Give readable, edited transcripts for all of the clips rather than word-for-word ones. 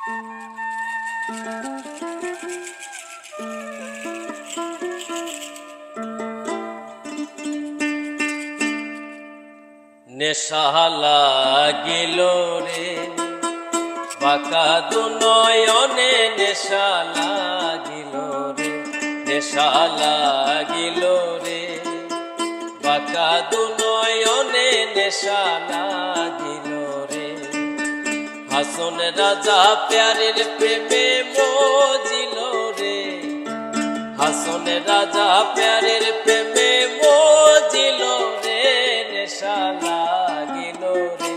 নেশা লাগিল রে বাঁকা দু নয়নে, নেশা লাগিল রে, নেশা লাগিল রে বাঁকা দু নয়নে, নেশা লাগিল রে। হাসন রাজা প্যারের প্রেমে মজিল রে, হাসন রাজা প্যারের প্রেমে মজিল রে, নেশা লাগিল রে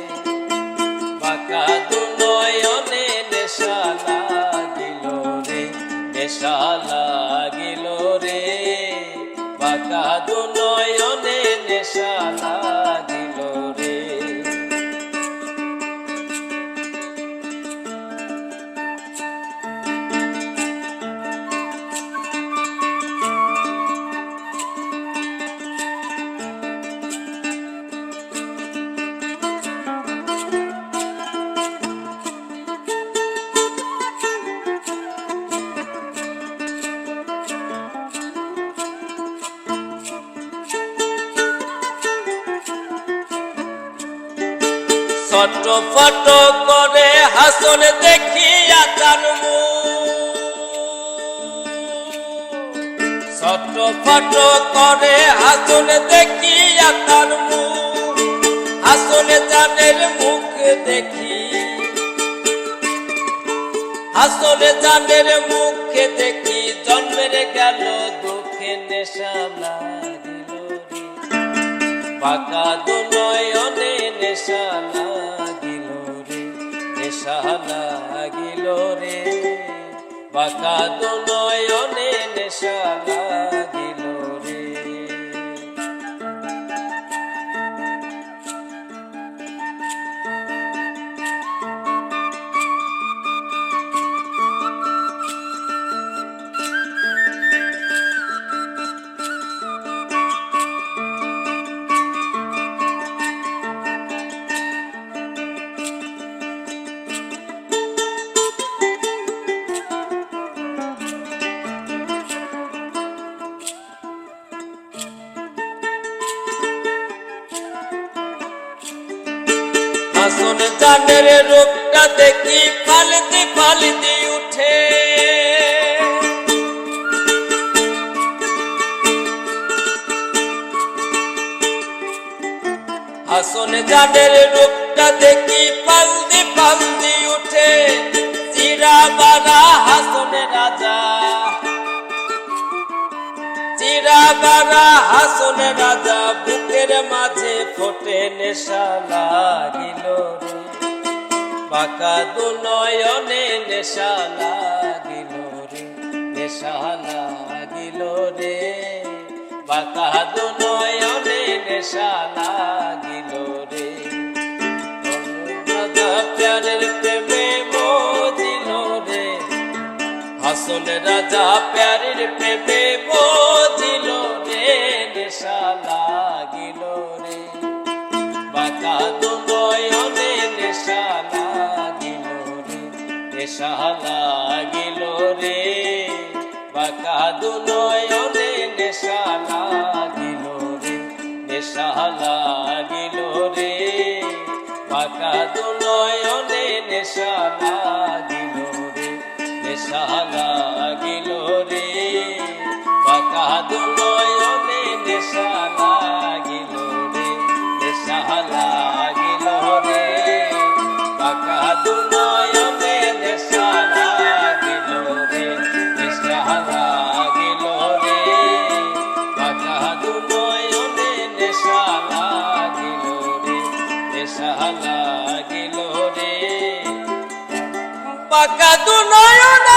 বাঁকা দু নয়নে, নেশা লাগিল রে, নেশা লাগিল রে বাঁকা দু নয়নে, নেশা লাগিল রে। ছটফট করে হাসন দেখিয়া তার মুখ, ছটফট করে হাসন দেখিয়া তার মুখ, হাসন জানের মুখ দেখি, হাসন জানের মুখে দেখি জন্মের গেল দুঃখে, নেশা লাগিল রে বাঁকা দু নয়নে, নেশা লাগিল রে, নেশা লাগিল রে বাঁকা দু নয়নে, নেশা লাগিল রে। হাসন জানের রূপটা দেখি ফালতি ফালতি উঠে, হাসন জানের রূপটা দেখি ফালতি ফালতি উঠে, চিরা বারা হাসন রাজা, চিরা বারা হাসন রাজা বুকের মাঝে ফোটে, নেশা লাগিল রে বাঁকা দু নয়নে, নেশা লাগিল রে, নেশা লাগিল রে বাঁকা দু নয়নে, নেশা লাগিল রে। রাজা প্যারের প্রেমে মজিল রে, হাসন রাজা প্যারের প্রেমে মজিল রে, নেশা লাগিল রে বাঁকা দু নয়নে, নেশা লাগিল রে, নেশা লাগিল রে বাঁকা দু নয়নে, নেশা লাগিল রে, নেশা লাগিল রে বাঁকা দু নয়নে, নেশা লাগিল রে, নেশা লাগিল রে বাঁকা দু নয়নে, নেশা লাগিল রে, নেশা লাগিল রে বাঁকা দু নয়নে, নেশা লাগিল রে, নেশা লাগিল রে বাঁকা দু নয়নে, নেশা লাগিল রে, নেশা লাগিল রে বাঁকা দু নয়নে।